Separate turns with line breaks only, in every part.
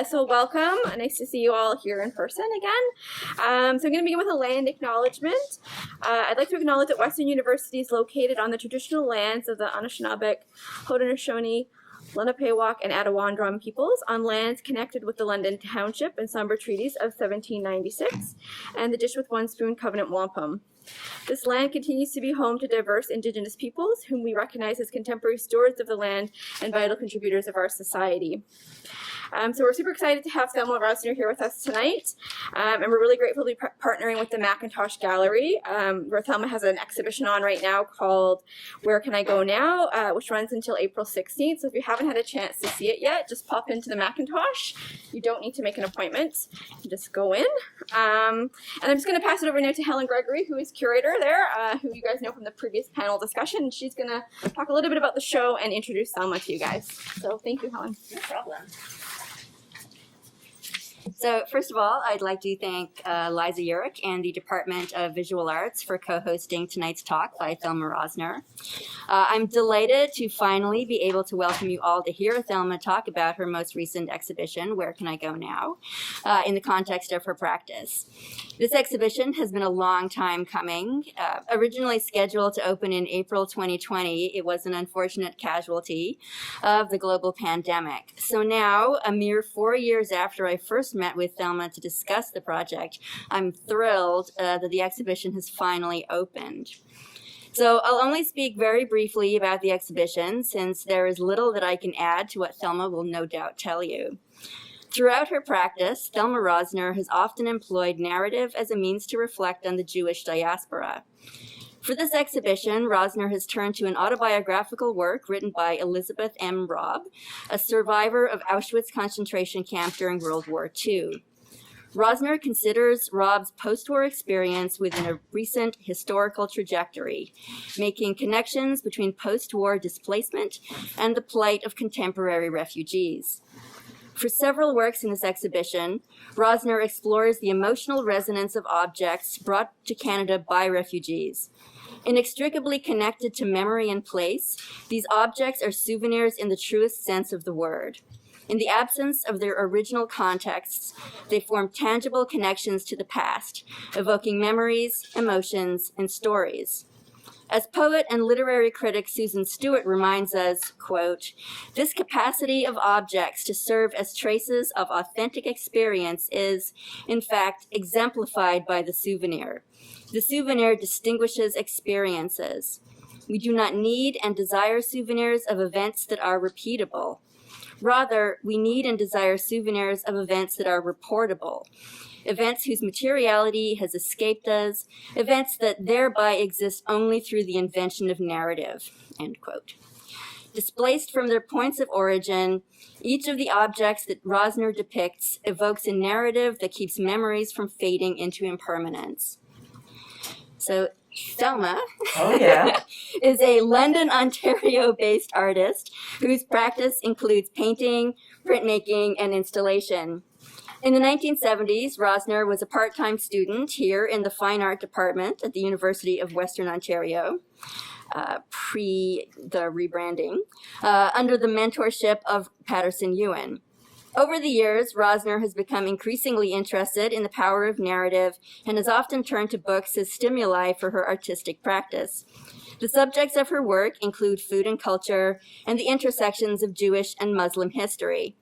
So welcome. Nice to see you all here in person again. So I'm going to begin with a land acknowledgement. I'd like to acknowledge that Western University is located on the traditional lands of the Anishinaabe, Haudenosaunee, Lenapehoik, and Attawandaron peoples on lands connected with the London Township and Sombre Treaties of 1796 and the Dish with One Spoon Covenant Wampum. This land continues to be home to diverse Indigenous peoples whom we recognize as contemporary stewards of the land and vital contributors of our society. So we're super excited to have Thelma Rosner here with us tonight, and we're really grateful to be partnering with the McIntosh Gallery, where Thelma has an exhibition on right now called Where Can I Go Now, which runs until April 16th. So if you haven't had a chance to see it yet, just pop into the McIntosh. You don't need to make an appointment. You just go in. And I'm just going to pass it over now to Helen Gregory, who is curator there, who you guys know from the previous panel discussion. And she's going to talk a little bit about the show and introduce Thelma to you guys. So thank you, Helen.
No problem. So first of all, I'd like to thank Liza Urich and the Department of Visual Arts for co-hosting tonight's talk by Thelma Rosner. I'm delighted to finally be able to welcome you all to hear Thelma talk about her most recent exhibition, Where Can I Go Now, in the context of her practice. This exhibition has been a long time coming. Originally scheduled to open in April 2020, it was an unfortunate casualty of the global pandemic. So now, a mere 4 years after I first met with Thelma to discuss the project, I'm thrilled that the exhibition has finally opened. So I'll only speak very briefly about the exhibition, since there is little that I can add to what Thelma will no doubt tell you. Throughout her practice, Thelma Rosner has often employed narrative as a means to reflect on the Jewish diaspora. For this exhibition, Rosner has turned to an autobiographical work written by Elizabeth M. Robb, a survivor of Auschwitz concentration camp during World War II. Rosner considers Robb's post-war experience within a recent historical trajectory, making connections between post-war displacement and the plight of contemporary refugees. For several works in this exhibition, Rosner explores the emotional resonance of objects brought to Canada by refugees. Inextricably connected to memory and place, these objects are souvenirs in the truest sense of the word. In the absence of their original contexts, they form tangible connections to the past, evoking memories, emotions, and stories. As poet and literary critic Susan Stewart reminds us, quote, "This capacity of objects to serve as traces of authentic experience is, in fact, exemplified by the souvenir. The souvenir distinguishes experiences. We do not need and desire souvenirs of events that are repeatable. Rather, we need and desire souvenirs of events that are reportable, events whose materiality has escaped us, events that thereby exist only through the invention of narrative," end quote. Displaced from their points of origin, each of the objects that Rosner depicts evokes a narrative that keeps memories from fading into impermanence. So Thelma is a London, Ontario-based artist whose practice includes painting, printmaking, and installation. In the 1970s, Rosner was a part-time student here in the Fine Art Department at the University of Western Ontario, pre the rebranding, under the mentorship of Paterson Ewen. Over the years, Rosner has become increasingly interested in the power of narrative and has often turned to books as stimuli for her artistic practice. The subjects of her work include food and culture and the intersections of Jewish and Muslim history.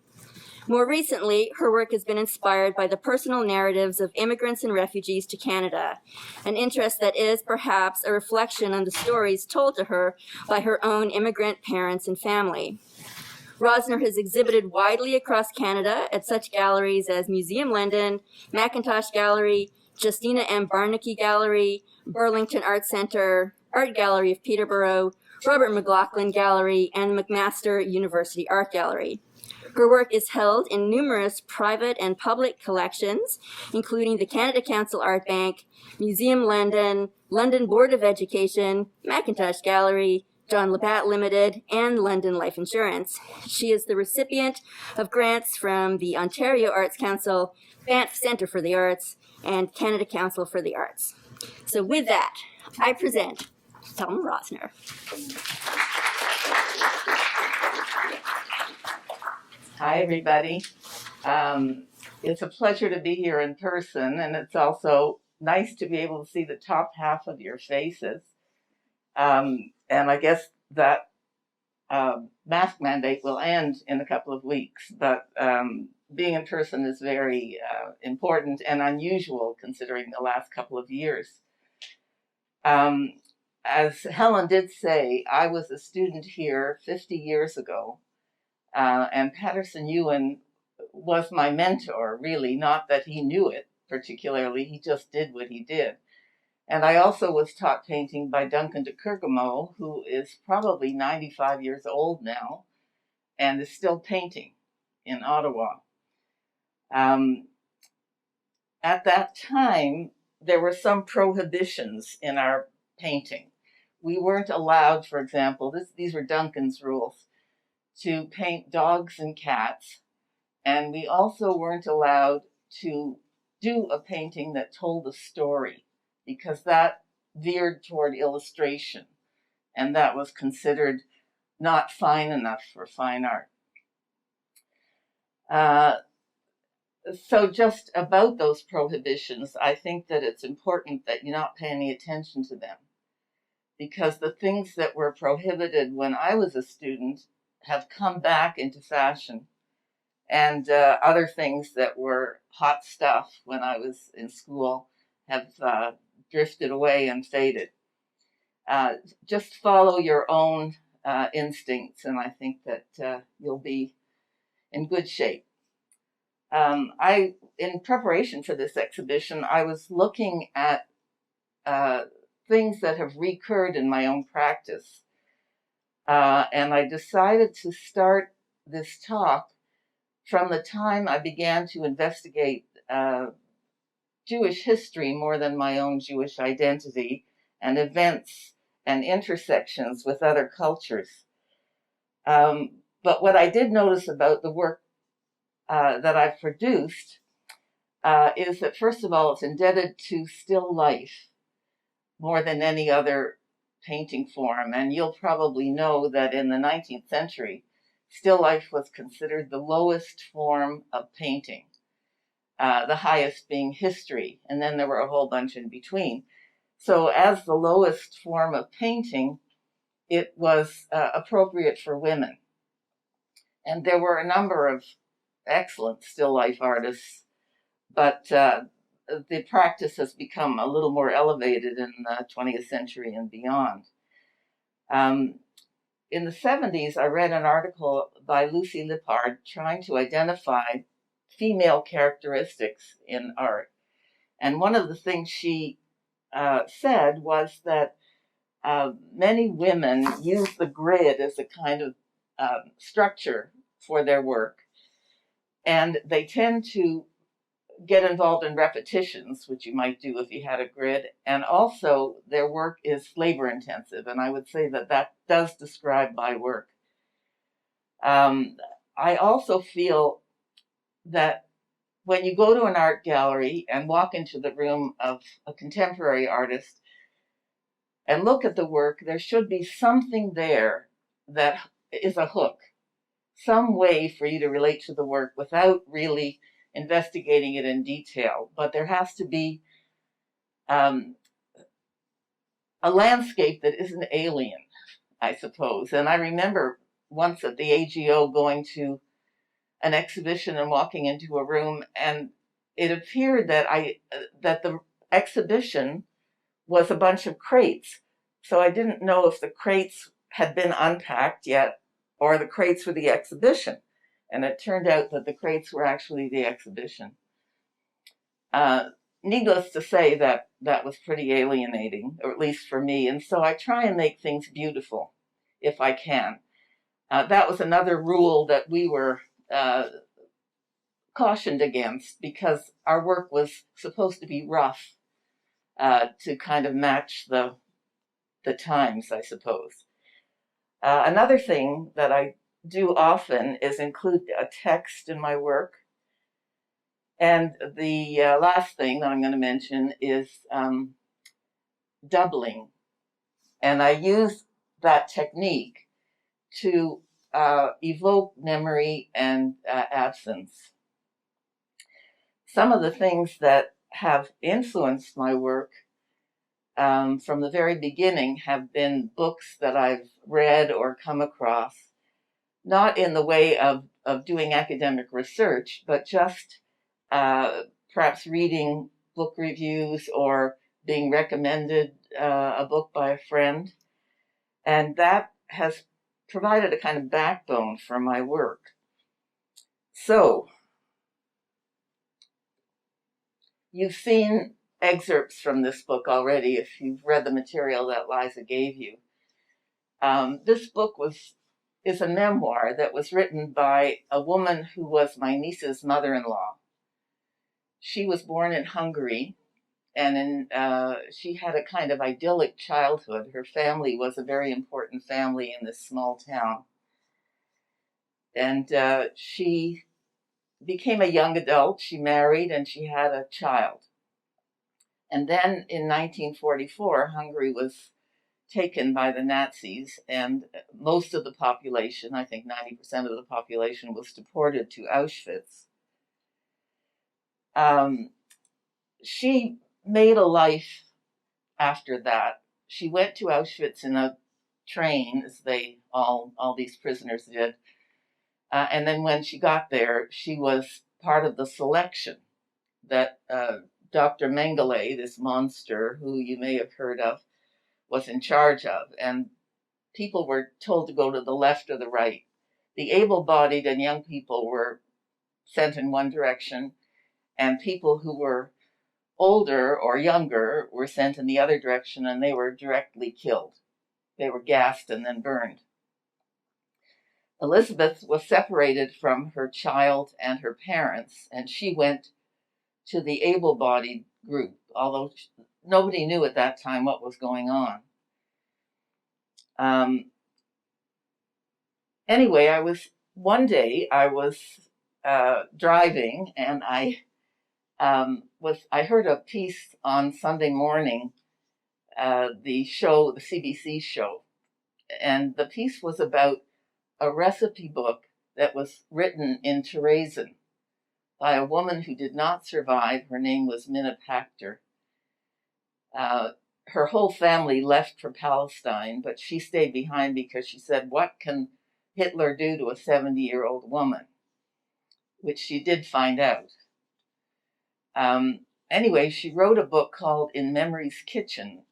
More recently, her work has been inspired by the personal narratives of immigrants and refugees to Canada, an interest that is perhaps a reflection on the stories told to her by her own immigrant parents and family. Rosner has exhibited widely across Canada at such galleries as Museum London, McIntosh Gallery, Justina M. Barnacky Gallery, Burlington Art Centre, Art Gallery of Peterborough, Robert McLaughlin Gallery, and McMaster University Art Gallery. Her work is held in numerous private and public collections, including the Canada Council Art Bank, Museum London, London Board of Education, McIntosh Gallery, John Labatt Limited, and London Life Insurance. She is the recipient of grants from the Ontario Arts Council, Banff Centre for the Arts, and Canada Council for the Arts. So with that, I present Thelma Rosner.
Hi, everybody. It's a pleasure to be here in person, and it's also nice to be able to see the top half of your faces. And I guess that mask mandate will end in a couple of weeks, but being in person is very important and unusual considering the last couple of years. As Helen did say, I was a student here 50 years ago, and Paterson Ewen was my mentor, really, not that he knew it particularly, he just did what he did. And I also was taught painting by Duncan de Kergamo, who is probably 95 years old now and is still painting in Ottawa. At that time, there were some prohibitions in our painting. We weren't allowed, for example, these were Duncan's rules, to paint dogs and cats. And we also weren't allowed to do a painting that told a story, because that veered toward illustration, and that was considered not fine enough for fine art. So just about those prohibitions, I think that it's important that you not pay any attention to them, because the things that were prohibited when I was a student have come back into fashion, and other things that were hot stuff when I was in school have drifted away and faded. Just follow your own instincts, and I think that you'll be in good shape. In preparation for this exhibition, I was looking at things that have recurred in my own practice, and I decided to start this talk from the time I began to investigate Jewish history more than my own Jewish identity, and events and intersections with other cultures. But what I did notice about the work that I've produced is that, first of all, it's indebted to still life more than any other painting form. And you'll probably know that in the 19th century, still life was considered the lowest form of painting, the highest being history, and then there were a whole bunch in between. So as the lowest form of painting, it was appropriate for women. And there were a number of excellent still life artists, but the practice has become a little more elevated in the 20th century and beyond. In the 70s, I read an article by Lucy Lippard trying to identify female characteristics in art. And one of the things she said was that many women use the grid as a kind of structure for their work. And they tend to get involved in repetitions, which you might do if you had a grid. And also their work is labor intensive. And I would say that that does describe my work. I also feel that when you go to an art gallery and walk into the room of a contemporary artist and look at the work, there should be something there that is a hook, some way for you to relate to the work without really investigating it in detail. But there has to be a landscape that isn't alien, I suppose. And I remember once at the AGO going to an exhibition and walking into a room, and it appeared that that the exhibition was a bunch of crates. So I didn't know if the crates had been unpacked yet or the crates were the exhibition. And it turned out that the crates were actually the exhibition. Needless to say, that was pretty alienating, or at least for me. And so I try and make things beautiful if I can. That was another rule that we were cautioned against, because our work was supposed to be rough to kind of match the times, I suppose. Another thing that I do often is include a text in my work. And the last thing that I'm going to mention is doubling. And I use that technique to evoke memory and absence. some of the things that have influenced my work from the very beginning have been books that I've read or come across, not in the way of doing academic research, but just perhaps reading book reviews or being recommended a book by a friend. And that has provided a kind of backbone for my work. So, you've seen excerpts from this book already if you've read the material that Liza gave you. This book is a memoir that was written by a woman who was my niece's mother-in-law. She was born in Hungary, and she had a kind of idyllic childhood. Her family was a very important family in this small town. And she became a young adult. She married and she had a child. And then in 1944, Hungary was taken by the Nazis, and most of the population, I think 90% of the population, was deported to Auschwitz. She made a life after that. She went to Auschwitz in a train, as all these prisoners did. And then when she got there, she was part of the selection that Dr. Mengele, this monster who you may have heard of, was in charge of. And people were told to go to the left or the right. The able-bodied and young people were sent in one direction, and people who were older or younger were sent in the other direction, and they were directly killed. They were gassed and then burned. Elizabeth was separated from her child and her parents, and she went to the able-bodied group, although nobody knew at that time what was going on. Anyway, one day I was driving, and I heard a piece on Sunday morning, the CBC show, and the piece was about a recipe book that was written in Terezin by a woman who did not survive. Her name was Minna Pachter. Her whole family left for Palestine, but she stayed behind because she said, what can Hitler do to a 70-year-old woman? Which she did find out. Anyway, she wrote a book called In Memory's Kitchen,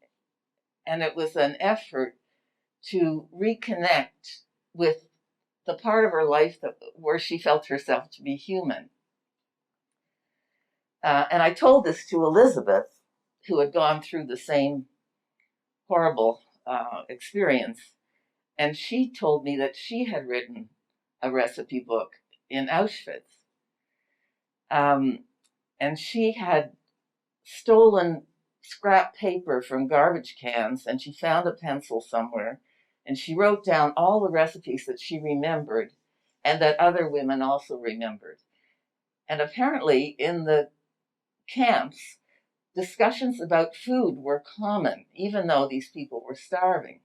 and it was an effort to reconnect with the part of her life where she felt herself to be human. And I told this to Elizabeth, who had gone through the same horrible experience, and she told me that she had written a recipe book in Auschwitz. And she had stolen scrap paper from garbage cans, and she found a pencil somewhere, and she wrote down all the recipes that she remembered and that other women also remembered. And apparently in the camps, discussions about food were common, even though these people were starving.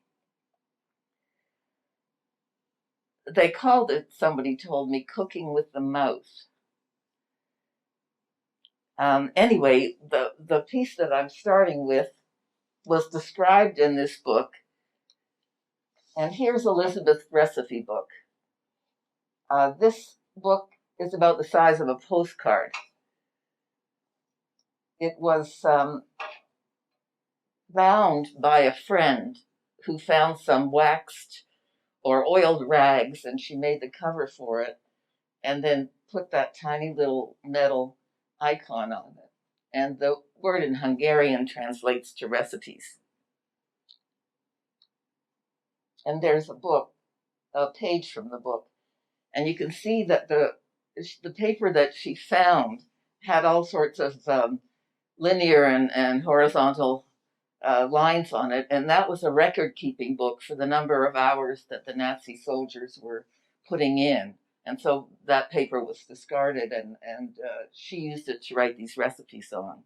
They called it, somebody told me, cooking with the mouth. Anyway, the piece that I'm starting with was described in this book. And here's Elizabeth's recipe book. This book is about the size of a postcard. It was bound by a friend who found some waxed or oiled rags, and she made the cover for it and then put that tiny little metal icon on it. And the word in Hungarian translates to recipes. And there's a page from the book. And you can see that the paper that she found had all sorts of linear and horizontal lines on it. And that was a record-keeping book for the number of hours that the Nazi soldiers were putting in. And so that paper was discarded, and she used it to write these recipes on.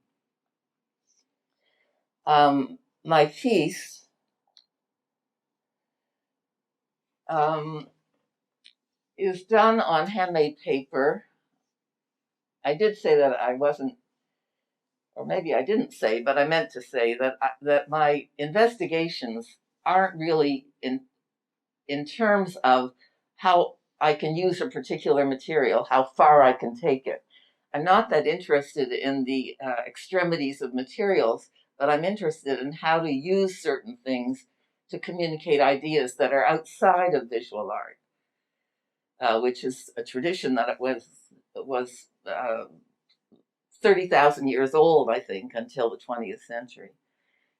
My piece is done on handmade paper. I did say that I wasn't, or maybe I didn't say, but I meant to say that that my investigations aren't really in terms of how I can use a particular material, how far I can take it. I'm not that interested in the extremities of materials, but I'm interested in how to use certain things to communicate ideas that are outside of visual art, which is a tradition that was 30,000 years old, I think, until the 20th century.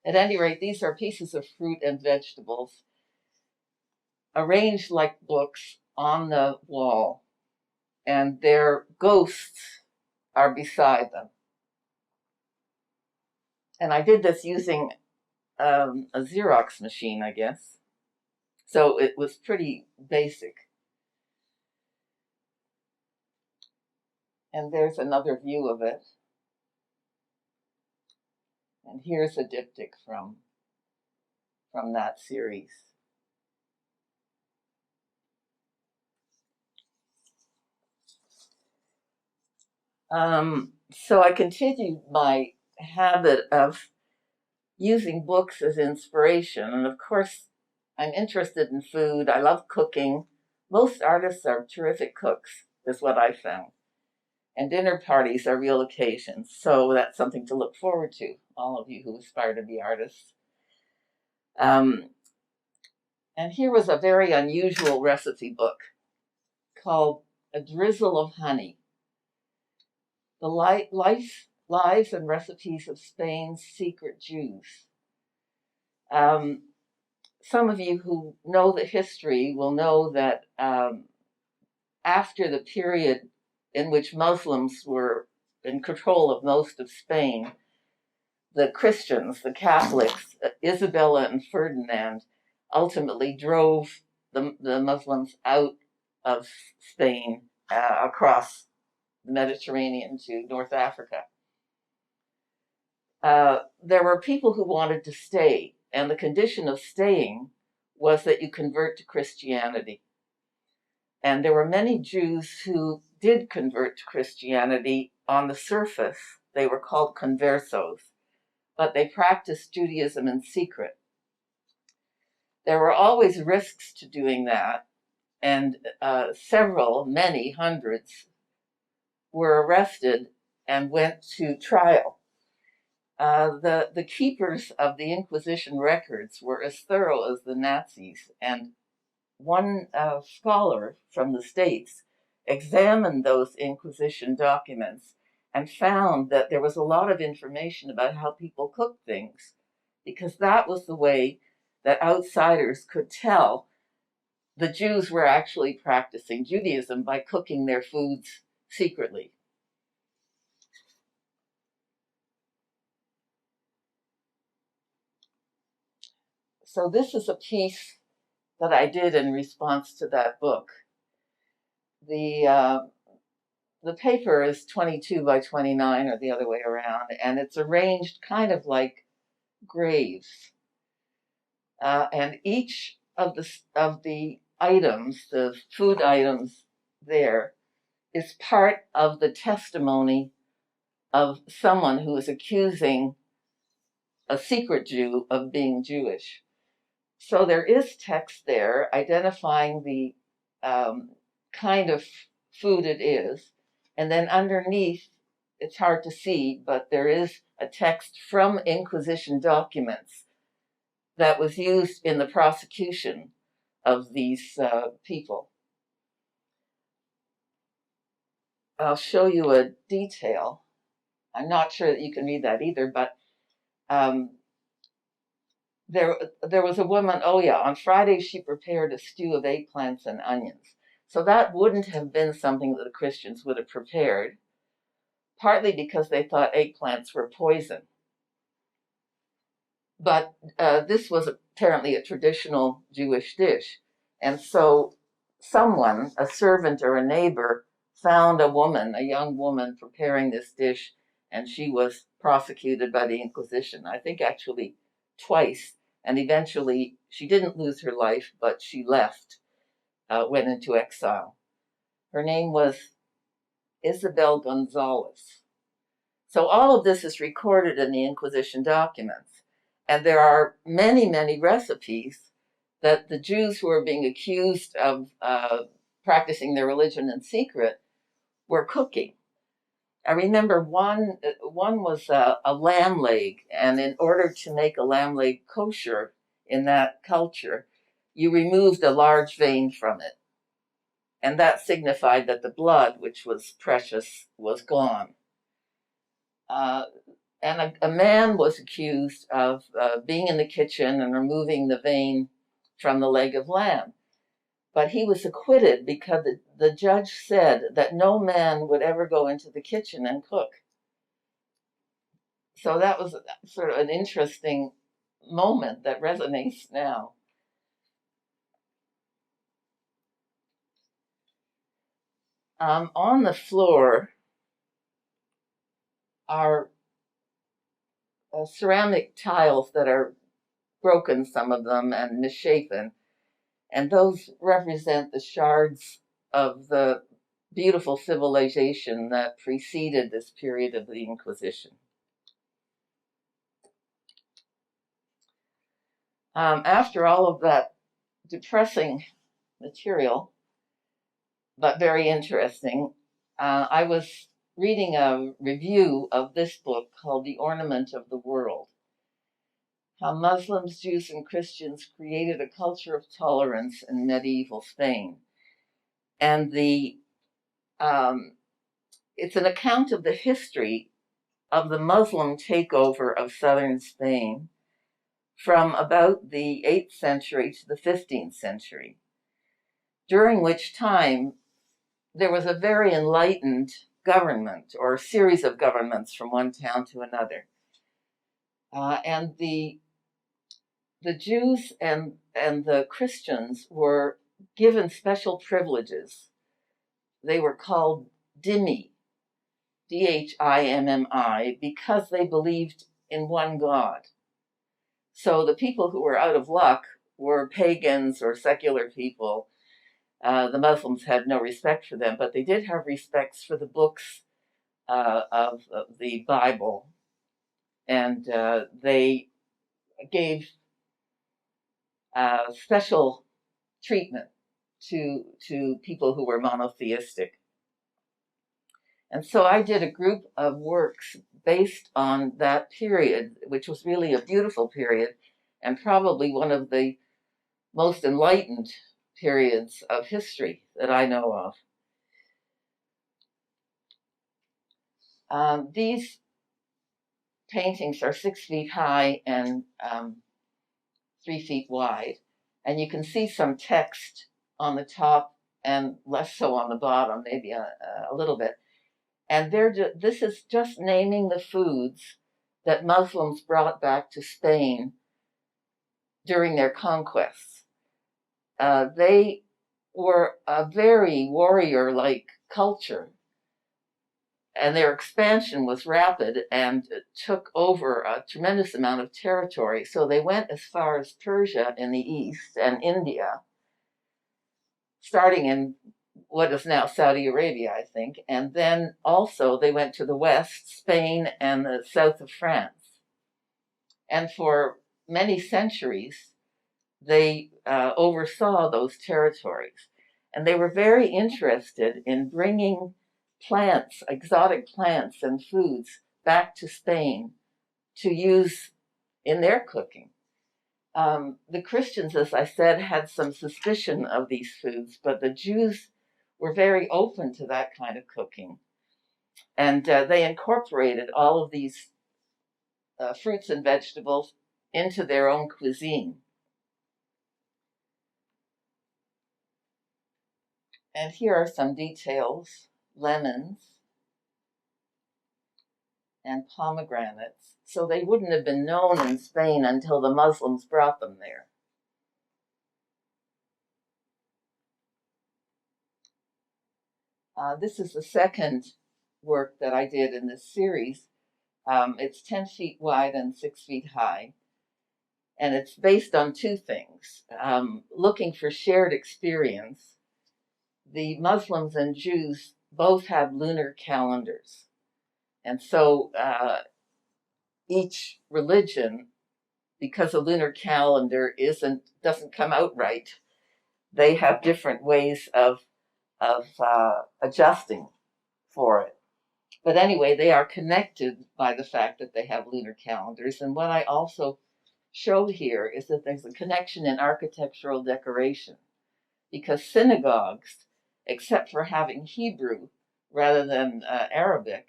At any rate, these are pieces of fruit and vegetables arranged like books on the wall, and their ghosts are beside them. And I did this using a Xerox machine, I guess. So it was pretty basic. And there's another view of it. And here's a diptych from that series. So I continued my habit of using books as inspiration. And of course, I'm interested in food. I love cooking. Most artists are terrific cooks, is what I found. And dinner parties are real occasions. So that's something to look forward to, all of you who aspire to be artists. And here was a very unusual recipe book called A Drizzle of Honey. The lives and recipes of Spain's secret Jews. Some of you who know the history will know that after the period in which Muslims were in control of most of Spain, the Christians, the Catholics, Isabella and Ferdinand, ultimately drove the Muslims out of Spain across the Mediterranean to North Africa. There were people who wanted to stay, and the condition of staying was that you convert to Christianity. And there were many Jews who did convert to Christianity on the surface. They were called conversos, but they practiced Judaism in secret. There were always risks to doing that, and many hundreds, were arrested and went to trial. The keepers of the Inquisition records were as thorough as the Nazis, and one scholar from the States examined those Inquisition documents and found that there was a lot of information about how people cooked things, because that was the way that outsiders could tell the Jews were actually practicing Judaism by cooking their foods secretly. So this is a piece that I did in response to that book. The paper is 22 by 29, or the other way around, and it's arranged kind of like graves. And each of the items, the food items there, is part of the testimony of someone who is accusing a secret Jew of being Jewish. So there is text there identifying the kind of food it is. And then underneath, it's hard to see, but there is a text from Inquisition documents that was used in the prosecution of these people. I'll show you a detail. I'm not sure that you can read that either, but there was a woman, on Friday she prepared a stew of eggplants and onions. So that wouldn't have been something that the Christians would have prepared, partly because they thought eggplants were poison. But this was apparently a traditional Jewish dish. And so someone, a servant or a neighbor, found a young woman preparing this dish, and she was prosecuted by the Inquisition, I think actually twice. And eventually she didn't lose her life, but she left, went into exile. Her name was Isabel Gonzalez. So all of this is recorded in the Inquisition documents. And there are many, many recipes that the Jews who were being accused of practicing their religion in secret were cooking. I remember one was a lamb leg, and in order to make a lamb leg kosher in that culture, you removed a large vein from it. And that signified that the blood, which was precious, was gone. And a man was accused of being in the kitchen and removing the vein from the leg of lamb. But he was acquitted because the judge said that no man would ever go into the kitchen and cook. So that was sort of an interesting moment that resonates now. On the floor are ceramic tiles that are broken, some of them, and misshapen. And those represent the shards of the beautiful civilization that preceded this period of the Inquisition. After all of that depressing material, but very interesting, I was reading a review of this book called The Ornament of the World: How Muslims, Jews, and Christians Created a Culture of Tolerance in Medieval Spain. And it's an account of the history of the Muslim takeover of southern Spain from about the 8th century to the 15th century, during which time there was a very enlightened government, or a series of governments from one town to another. And the Jews and the Christians were given special privileges. They were called dhimmi, Dhimmi, because they believed in one God. So the people who were out of luck were pagans or secular people. The Muslims had no respect for them, but they did have respects for the books of the Bible. And they gave special treatment to people who were monotheistic. And so I did a group of works based on that period, which was really a beautiful period and probably one of the most enlightened periods of history that I know of. These paintings are 6 feet high and 3 feet wide, and you can see some text on the top and less so on the bottom, maybe a little bit. And this is just naming the foods that Muslims brought back to Spain during their conquests. They were a very warrior-like culture, and their expansion was rapid and took over a tremendous amount of territory. So they went as far as Persia in the east and India, starting in what is now Saudi Arabia, I think. And then also they went to the west, Spain, and the south of France. And for many centuries, they oversaw those territories. And they were very interested in bringing plants, exotic plants and foods, back to Spain to use in their cooking. The Christians, as I said, had some suspicion of these foods, but the Jews were very open to that kind of cooking. And they incorporated all of these fruits and vegetables into their own cuisine. And here are some details: lemons and pomegranates. So they wouldn't have been known in Spain until the Muslims brought them there. This is the second work that I did in this series. It's 10 feet wide and 6 feet high. And it's based on two things: looking for shared experience. The Muslims and Jews both have lunar calendars. And so each religion, because a lunar calendar doesn't come out right, they have different ways of adjusting for it. But anyway, they are connected by the fact that they have lunar calendars. And what I also show here is that there's a connection in architectural decoration, because synagogues, except for having Hebrew rather than Arabic,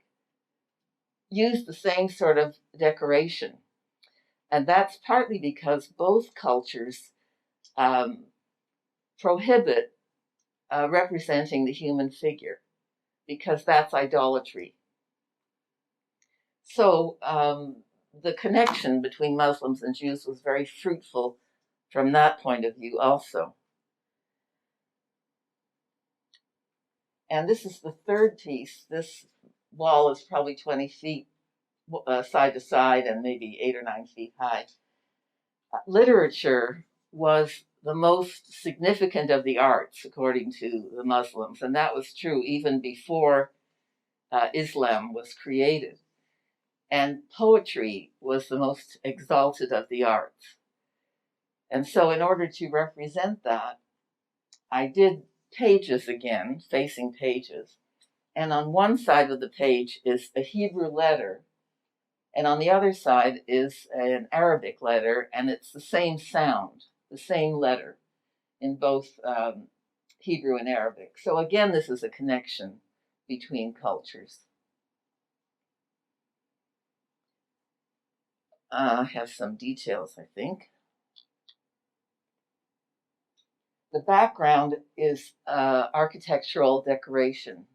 use the same sort of decoration. And that's partly because both cultures prohibit representing the human figure, because that's idolatry. So the connection between Muslims and Jews was very fruitful from that point of view also. And this is the third piece. This wall is probably 20 feet side to side and maybe 8 or 9 feet high. Literature was the most significant of the arts, according to the Muslims, and that was true even before Islam was created. And poetry was the most exalted of the arts. And so in order to represent that, I did pages again, facing pages. And on one side of the page is a Hebrew letter, and on the other side is an Arabic letter, and it's the same sound, the same letter in both Hebrew and Arabic. So again, this is a connection between cultures. I have some details, I think. The background is architectural decoration.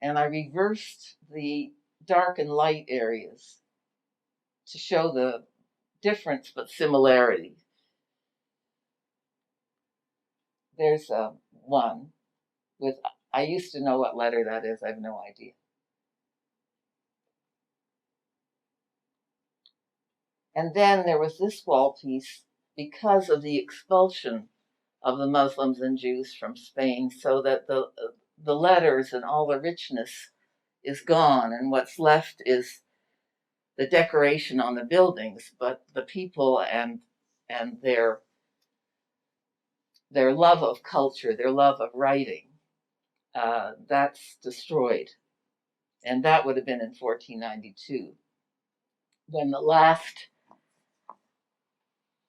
And I reversed the dark and light areas to show the difference but similarity. There's one with, I used to know what letter that is, I have no idea. And then there was this wall piece because of the expulsion of the Muslims and Jews from Spain, so that the letters and all the richness is gone, and what's left is the decoration on the buildings, but the people and their love of culture, their love of writing, that's destroyed. And that would have been in 1492, when the last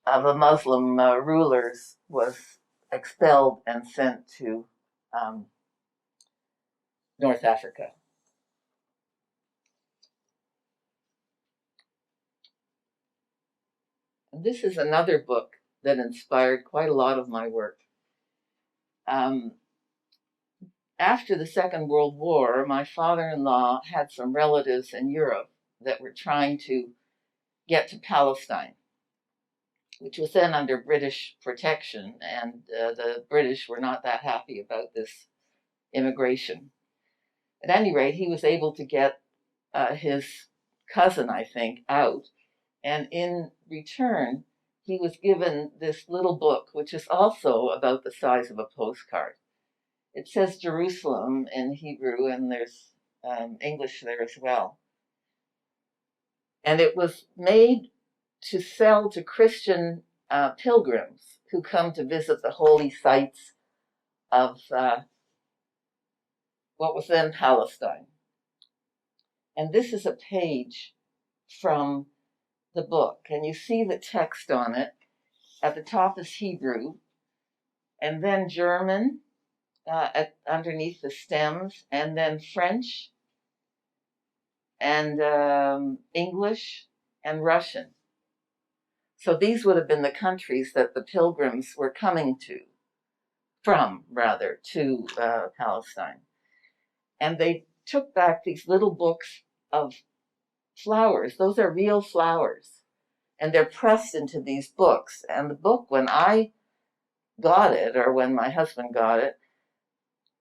of the Muslim rulers was expelled and sent to North Africa. And this is another book that inspired quite a lot of my work. After the Second World War, my father-in-law had some relatives in Europe that were trying to get to Palestine, which was then under British protection, and the British were not that happy about this immigration. At any rate, he was able to get his cousin, I think, out, and in return, he was given this little book, which is also about the size of a postcard. It says Jerusalem in Hebrew, and there's English there as well. And it was made to sell to Christian pilgrims who come to visit the holy sites of what was then Palestine. And this is a page from the book, and you see the text on it. At the top is Hebrew, and then German underneath the stems, and then French, and English, and Russian. So these would have been the countries that the pilgrims were coming to Palestine. And they took back these little books of flowers. Those are real flowers. And they're pressed into these books. And the book, when I got it, or when my husband got it,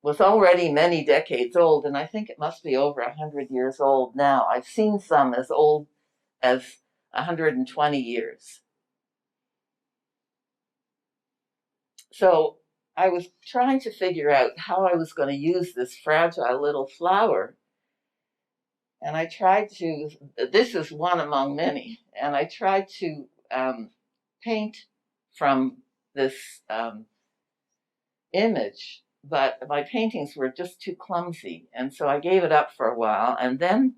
was already many decades old. And I think it must be over 100 years old now. I've seen some as old as 120 years. So I was trying to figure out how I was going to use this fragile little flower. And I tried to, this is one among many, and I tried to paint from this image, but my paintings were just too clumsy. And so I gave it up for a while. And then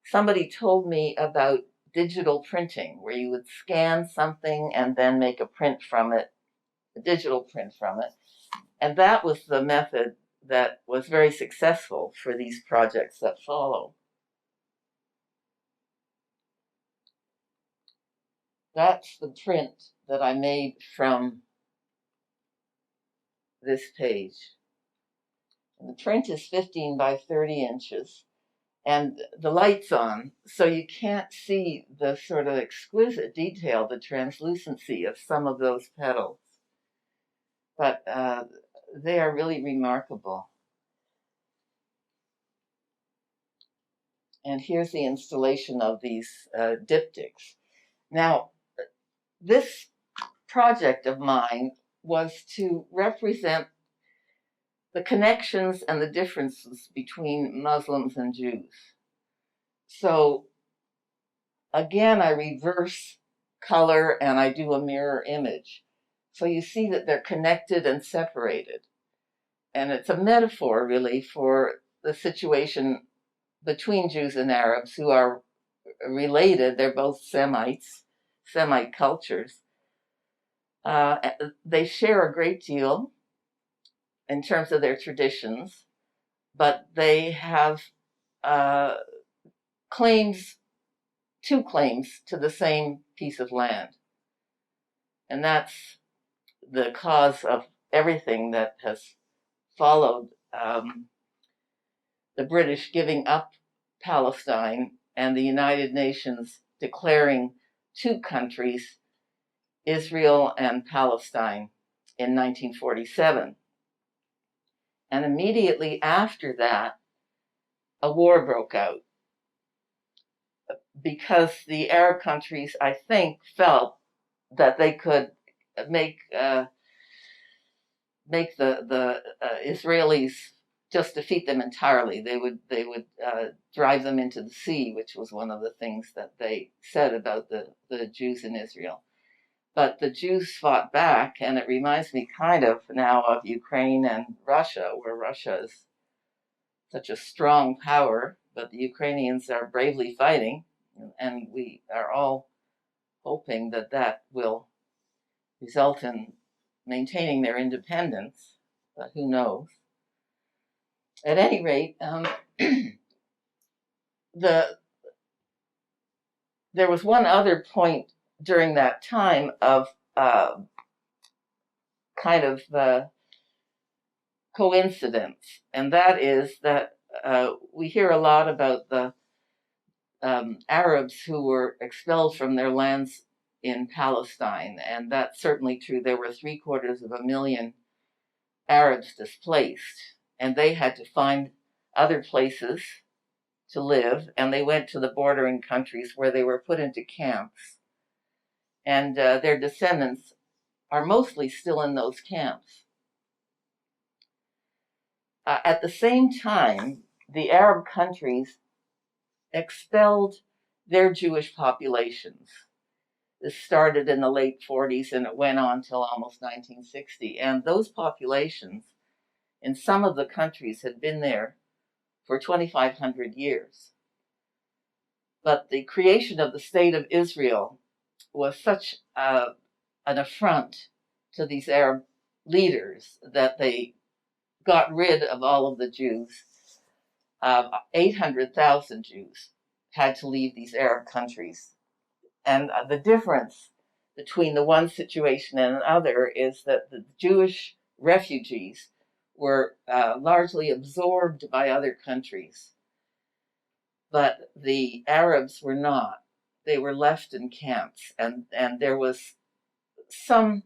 somebody told me about digital printing, where you would scan something and then make a print from it, a digital print from it. And that was the method that was very successful for these projects that follow. That's the print that I made from this page. And the print is 15 by 30 inches, and the light's on, so you can't see the sort of exquisite detail, the translucency of some of those petals. But they are really remarkable. And here's the installation of these diptychs. Now, this project of mine was to represent the connections and the differences between Muslims and Jews. So again, I reverse color and I do a mirror image. So you see that they're connected and separated. And it's a metaphor, really, for the situation between Jews and Arabs, who are related. They're both Semites, Semite cultures. They share a great deal in terms of their traditions, but they have two claims to the same piece of land. And that's the cause of everything that has followed the British giving up Palestine and the United Nations declaring two countries, Israel and Palestine, in 1947. And immediately after that, a war broke out because the Arab countries, I think, felt that they could make the Israelis just defeat them entirely. They would drive them into the sea, which was one of the things that they said about the Jews in Israel. But the Jews fought back, and it reminds me kind of now of Ukraine and Russia, where Russia is such a strong power, but the Ukrainians are bravely fighting, and we are all hoping that that will result in maintaining their independence, but who knows. At any rate, there was one other point during that time of kind of coincidence, and that is that we hear a lot about the Arabs who were expelled from their lands in Palestine, and that's certainly true. There were 750,000 Arabs displaced, and they had to find other places to live, and they went to the bordering countries where they were put into camps. And their descendants are mostly still in those camps. At the same time, the Arab countries expelled their Jewish populations. This started in the late 40s and it went on till almost 1960. And those populations in some of the countries had been there for 2,500 years. But the creation of the state of Israel was such an affront to these Arab leaders that they got rid of all of the Jews. 800,000 Jews had to leave these Arab countries. And the difference between the one situation and another is that the Jewish refugees were largely absorbed by other countries. But the Arabs were not. They were left in camps, and there was some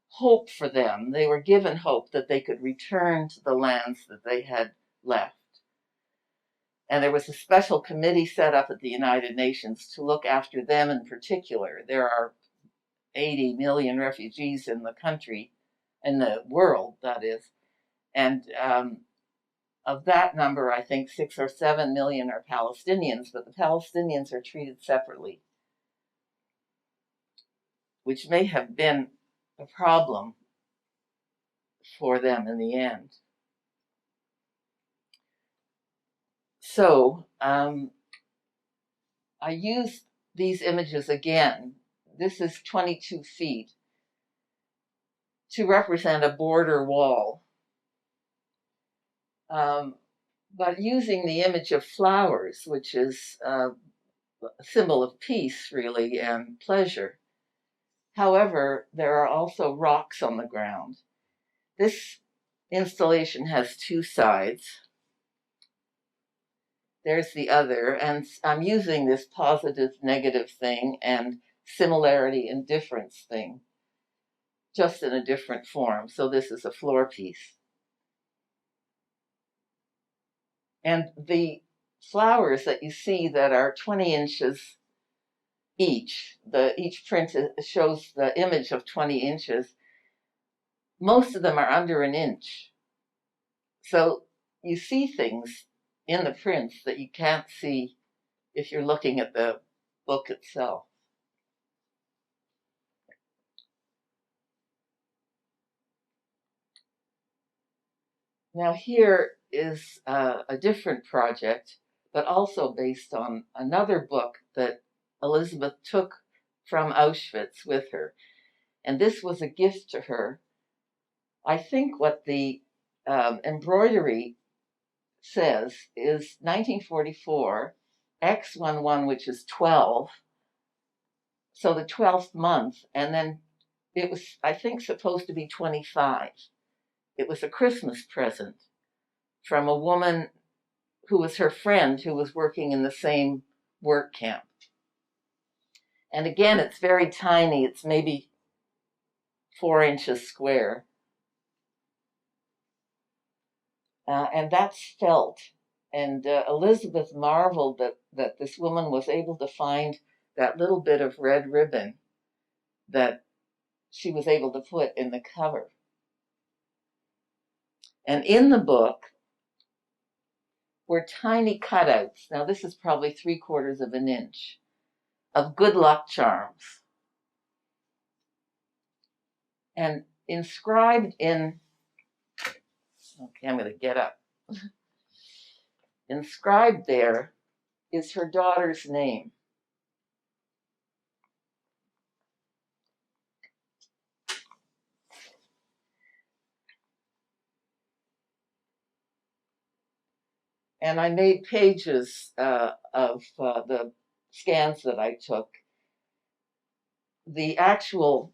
hope for them. They were given hope that they could return to the lands that they had left. And there was a special committee set up at the United Nations to look after them in particular. There are 80 million refugees in the country, in the world, that is. And of that number, I think 6 or 7 million are Palestinians, but the Palestinians are treated separately, which may have been a problem for them in the end. So I used these images again. This is 22 feet to represent a border wall, but using the image of flowers, which is a symbol of peace, really, and pleasure. However, there are also rocks on the ground. This installation has two sides. There's the other, and I'm using this positive, negative thing and similarity and difference thing, just in a different form. So this is a floor piece. And the flowers that you see that are 20 inches each print shows the image of 20 inches. Most of them are under an inch. So you see things in the prints that you can't see if you're looking at the book itself. Now here is a different project, but also based on another book that Elizabeth took from Auschwitz with her. And this was a gift to her. I think what the embroidery says is 1944, X11, which is 12, so the 12th month, and then it was, I think, supposed to be 25. It was a Christmas present from a woman who was her friend who was working in the same work camp. And again, it's very tiny. It's maybe 4 inches square. And that's felt. And Elizabeth marveled that this woman was able to find that little bit of red ribbon that she was able to put in the cover. And in the book were tiny cutouts. Now this is probably 3/4 of an inch of good luck charms. And inscribed in, okay, I'm going to get up. Inscribed there is her daughter's name. And I made pages of the scans that I took. The actual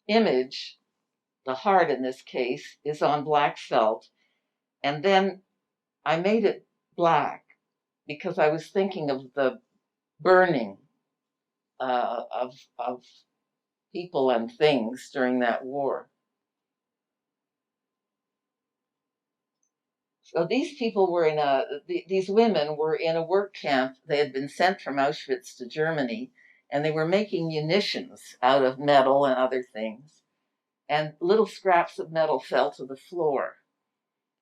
image, the heart in this case, is on black felt. And then I made it black because I was thinking of the burning of people and things during that war. So these people were these women were in a work camp. They had been sent from Auschwitz to Germany, and they were making munitions out of metal and other things. And little scraps of metal fell to the floor.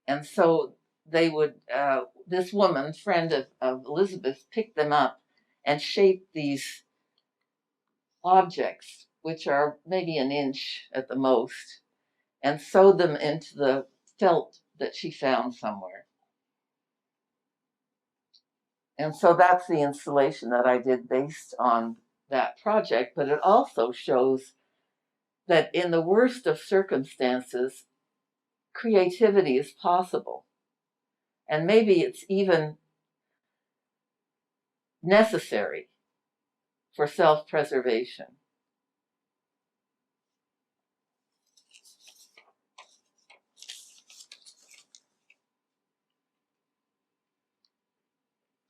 And so they would, this woman, friend of Elizabeth, picked them up and shaped these objects, which are maybe an inch at the most, and sewed them into the felt that she found somewhere. And so that's the installation that I did based on that project, but it also shows that in the worst of circumstances, creativity is possible. And maybe it's even necessary for self-preservation.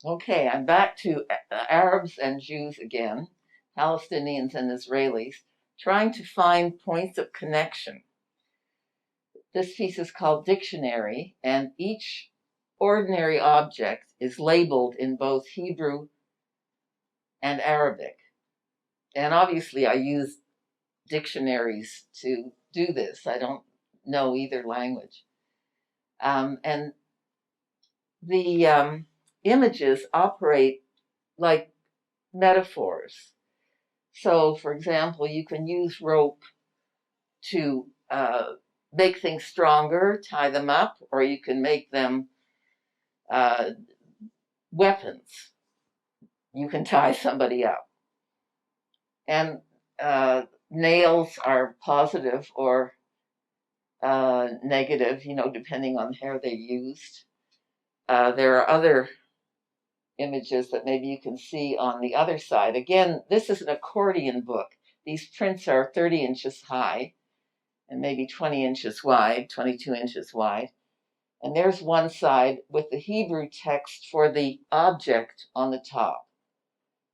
Okay, I'm back to Arabs and Jews again, Palestinians and Israelis, trying to find points of connection. This piece is called Dictionary, and each ordinary object is labeled in both Hebrew and Arabic. And obviously I use dictionaries to do this. I don't know either language. And the images operate like metaphors. So, for example, you can use rope to make things stronger, tie them up, or you can make them weapons. You can tie somebody up. And nails are positive or negative, depending on how they're used. There are other images that maybe you can see on the other side. Again, this is an accordion book. These prints are 30 inches high and maybe 20 inches wide, 22 inches wide. And there's one side with the Hebrew text for the object on the top.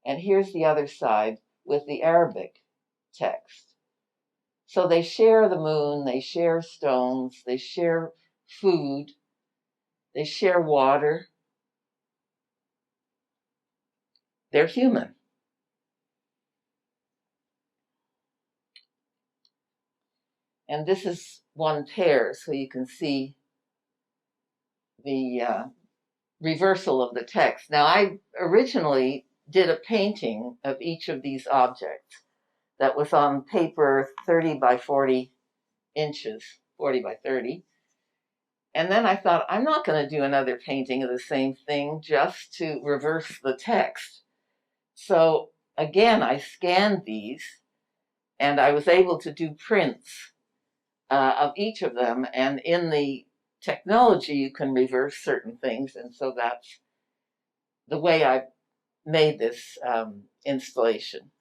And here's the other side with the Arabic text. So they share the moon, they share stones, they share food, they share water. They're human. And this is one pair, so you can see the reversal of the text. Now, I originally did a painting of each of these objects that was on paper 30 by 40 inches, 40 by 30. And then I thought, I'm not going to do another painting of the same thing just to reverse the text. So again, I scanned these and I was able to do prints of each of them. And in the technology, you can reverse certain things. And so that's the way I made this installation.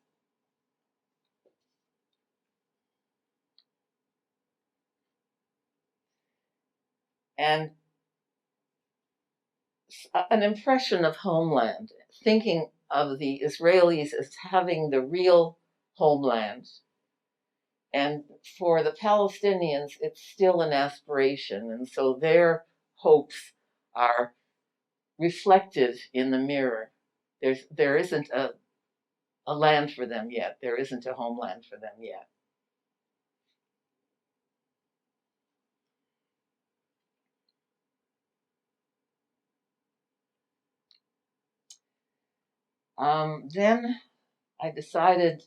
And an impression of homeland, thinking of the Israelis as having the real homeland. And for the Palestinians, it's still an aspiration. And so their hopes are reflected in the mirror. There isn't a land for them yet. There isn't a homeland for them yet. Then I decided,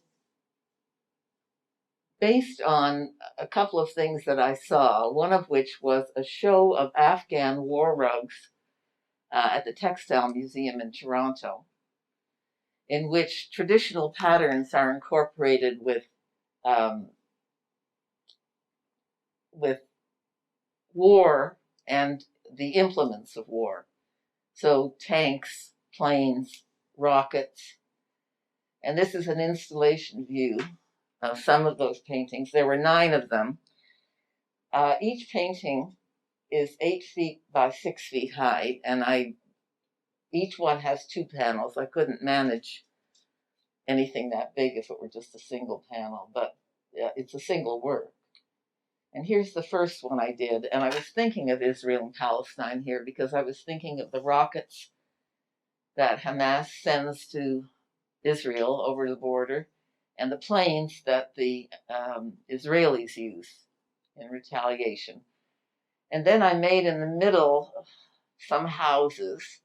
based on a couple of things that I saw, one of which was a show of Afghan war rugs at the Textile Museum in Toronto, in which traditional patterns are incorporated with war and the implements of war. So tanks, planes, rockets. And this is an installation view of some of those paintings. There were 9 of them. Each painting is 8 feet by 6 feet high, and each one has 2 panels. I couldn't manage anything that big if it were just a single panel, but it's a single work. And here's the first one I did, and I was thinking of Israel and Palestine here because I was thinking of the rockets that Hamas sends to Israel over the border and the planes that the Israelis use in retaliation. And then I made in the middle some houses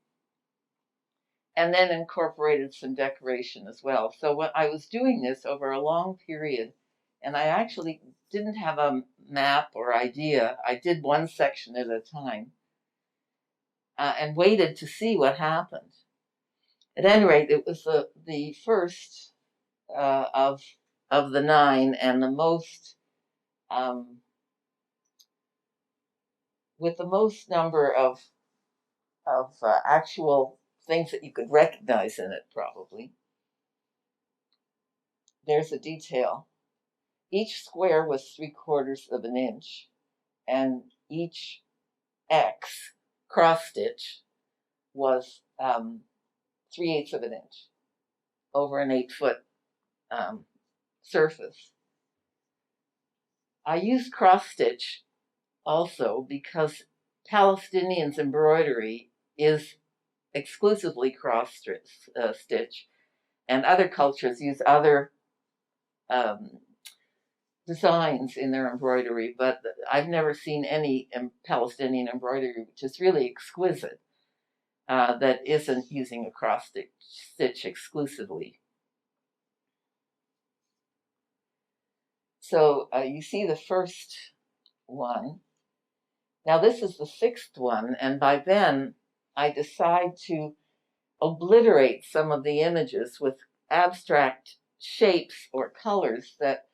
and then incorporated some decoration as well. So when I was doing this over a long period, and I actually didn't have a map or idea, I did one section at a time and waited to see what happened. At any rate, it was the first of the 9 and the most with the most number of actual things that you could recognize in it, probably. There's a detail. Each square was 3/4 of an inch, and each X cross stitch was 3/8 of an inch over an 8-foot surface. I used cross stitch also because Palestinians' embroidery is exclusively cross stitch, and other cultures use other designs in their embroidery, but I've never seen any Palestinian embroidery which is really exquisite that isn't using a cross stitch exclusively. So you see the first one. Now this is the sixth one, and by then I decide to obliterate some of the images with abstract shapes or colors that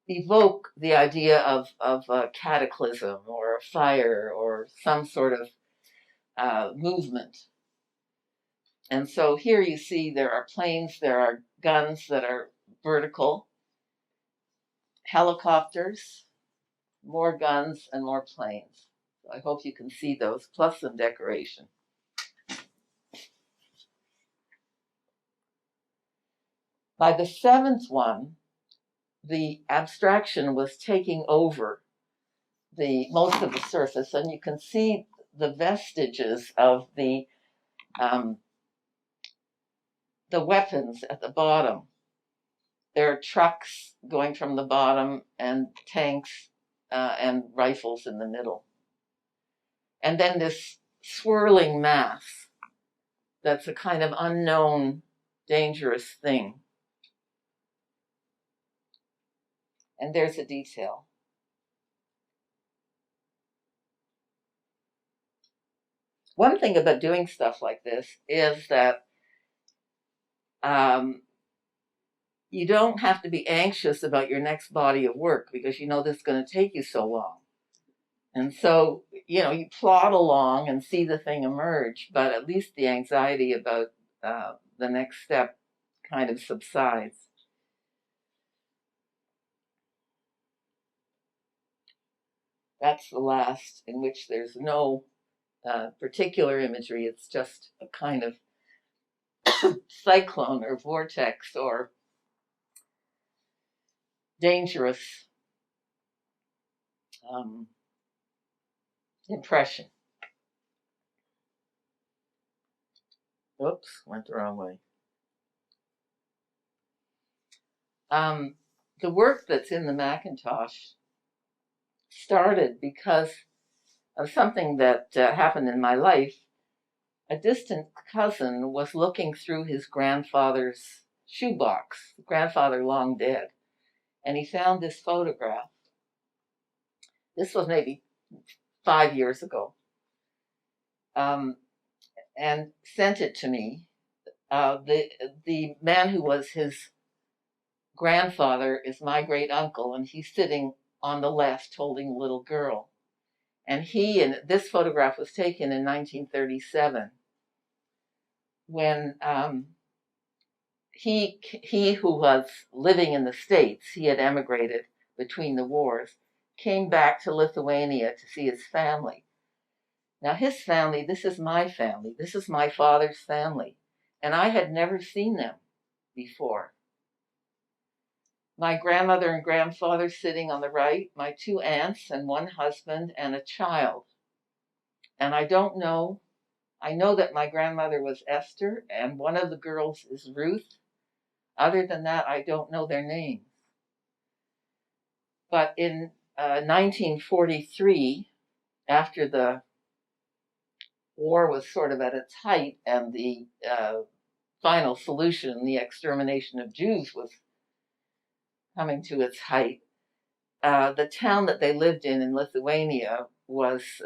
evoke the idea of a cataclysm or a fire or some sort of movement. And so here you see there are planes, there are guns that are vertical, helicopters, more guns, and more planes. So I hope you can see those, plus some decoration. By the seventh one, the abstraction was taking over most of the surface, and you can see the vestiges of the weapons at the bottom. There are trucks going from the bottom and tanks and rifles in the middle. And then this swirling mass that's a kind of unknown, dangerous thing. And there's a detail. One thing about doing stuff like this is that you don't have to be anxious about your next body of work because you know this is going to take you so long. And so, you know, you plod along and see the thing emerge, but at least the anxiety about the next step kind of subsides. That's the last, in which there's no particular imagery. It's just a kind of cyclone or vortex or dangerous impression. Oops, went the wrong way. The work that's in the McIntosh started because of something that happened in my life. A distant cousin was looking through his grandfather's shoebox, grandfather long dead, and he found this photograph. This was maybe 5 years ago, and sent it to me. The man who was his grandfather is my great uncle, and he's sitting on the left holding a little girl. And this photograph was taken in 1937 when he who was living in the States, he had emigrated between the wars, came back to Lithuania to see his family. Now his family, this is my family, this is my father's family, and I had never seen them before. My grandmother and grandfather sitting on the right, my 2 aunts and 1 husband and a child. And I don't know, I know that my grandmother was Esther and one of the girls is Ruth. Other than that, I don't know their names. But in 1943, after the war was sort of at its height and the final solution, the extermination of Jews, was coming to its height, the town that they lived in Lithuania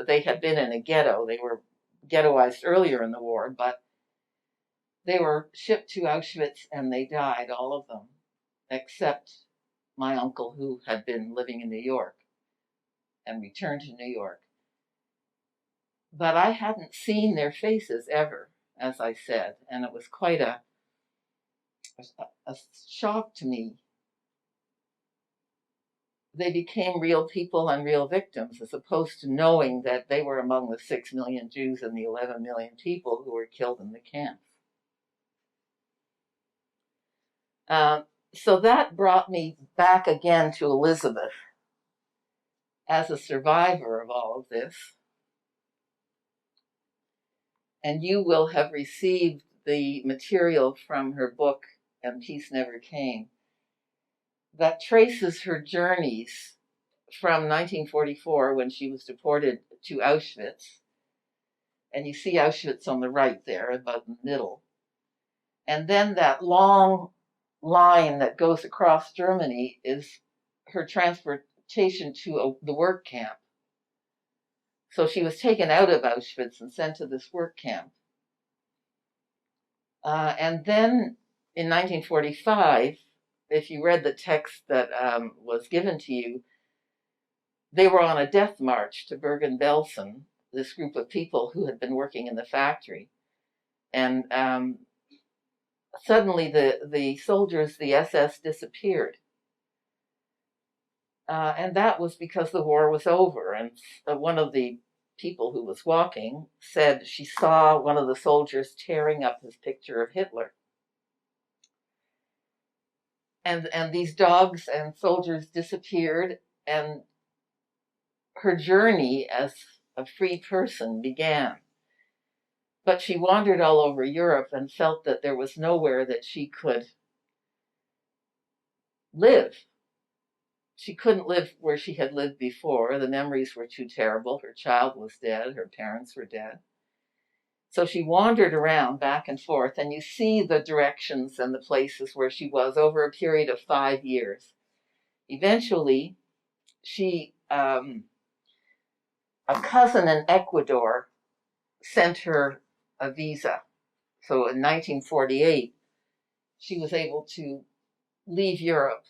they had been in a ghetto. They were ghettoized earlier in the war, but they were shipped to Auschwitz and they died, all of them, except my uncle who had been living in New York and returned to New York. But I hadn't seen their faces ever, as I said, and it was quite a shock to me. They became real people and real victims, as opposed to knowing that they were among the 6 million Jews and the 11 million people who were killed in the camps. So that brought me back again to Elizabeth as a survivor of all of this. And you will have received the material from her book, and peace never came, that traces her journeys from 1944, when she was deported to Auschwitz. And you see Auschwitz on the right there, about in the middle. And then that long line that goes across Germany is her transportation to the work camp. So she was taken out of Auschwitz and sent to this work camp. And then in 1945, if you read the text that was given to you, they were on a death march to Bergen-Belsen, this group of people who had been working in the factory. And suddenly the soldiers, the SS, disappeared. And that was because the war was over. And one of the people who was walking said she saw one of the soldiers tearing up his picture of Hitler. And these dogs and soldiers disappeared, and her journey as a free person began. But she wandered all over Europe and felt that there was nowhere that she could live. She couldn't live where she had lived before. The memories were too terrible. Her child was dead. Her parents were dead. So she wandered around back and forth, and you see the directions and the places where she was over a period of 5 years. Eventually, a cousin in Ecuador sent her a visa. So in 1948, she was able to leave Europe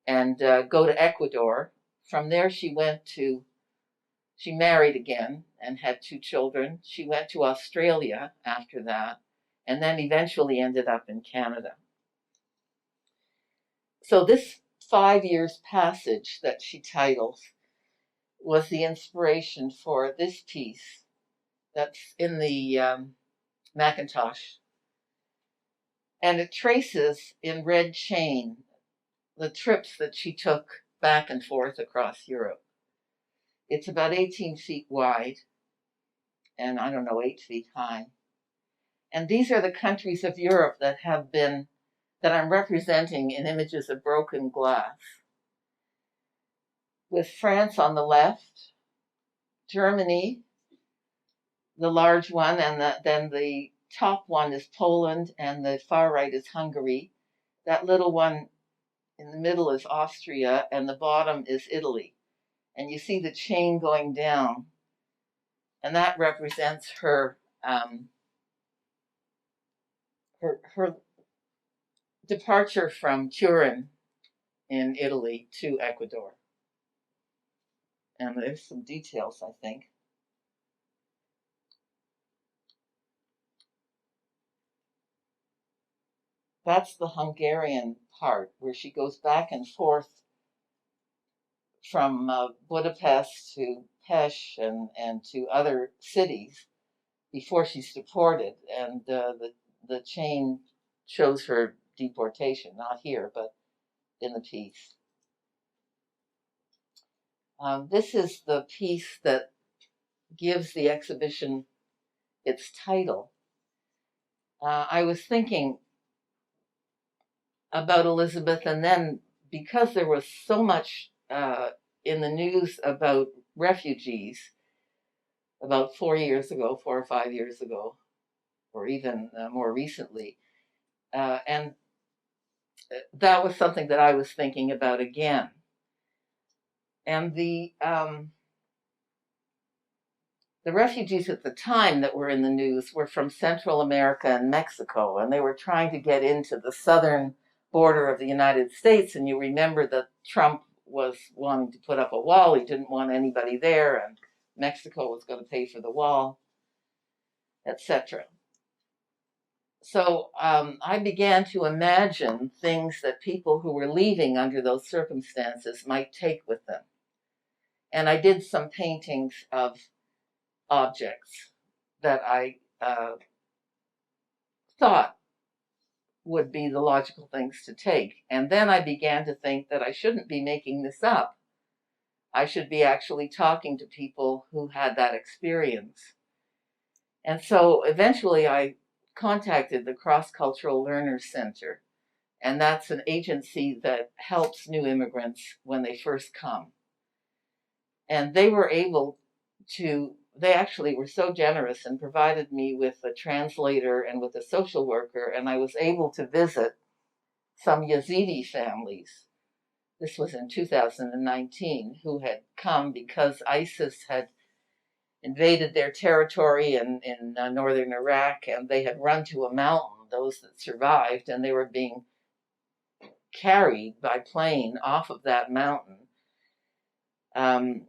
and go to Ecuador. From there, she married again and had 2 children. She went to Australia after that, and then eventually ended up in Canada. So this 5 years passage that she titles was the inspiration for this piece that's in the McIntosh. And it traces in red chain the trips that she took back and forth across Europe. It's about 18 feet wide and 8 feet high. And these are the countries of Europe that I'm representing in images of broken glass. With France on the left, Germany, the large one, and then the top one is Poland, and the far right is Hungary. That little one in the middle is Austria, and the bottom is Italy. And you see the chain going down, and that represents her departure from Turin in Italy to Ecuador. And there's some details, I think. That's the Hungarian part, where she goes back and forth from Budapest to Pest and to other cities before she's deported. And the chain shows her deportation, not here, but in the piece. This is the piece that gives the exhibition its title. I was thinking about Elizabeth, and then because there was so much in the news about refugees about 4 or 5 years ago, or even more recently, and that was something that I was thinking about again. And the refugees at the time that were in the news were from Central America and Mexico, and they were trying to get into the southern border of the United States. And you remember that Trump was wanting to put up a wall. He didn't want anybody there, and Mexico was going to pay for the wall, etc. So I began to imagine things that people who were leaving under those circumstances might take with them. And I did some paintings of objects that I thought would be the logical things to take. And then I began to think that I shouldn't be making this up. I should be actually talking to people who had that experience. And so eventually I contacted the Cross-Cultural Learners Center, and that's an agency that helps new immigrants when they first come. And they were able to, they actually were so generous and provided me with a translator and with a social worker, and I was able to visit some Yazidi families. This was in 2019, who had come because ISIS had invaded their territory in northern Iraq, and they had run to a mountain, those that survived, and they were being carried by plane off of that mountain. And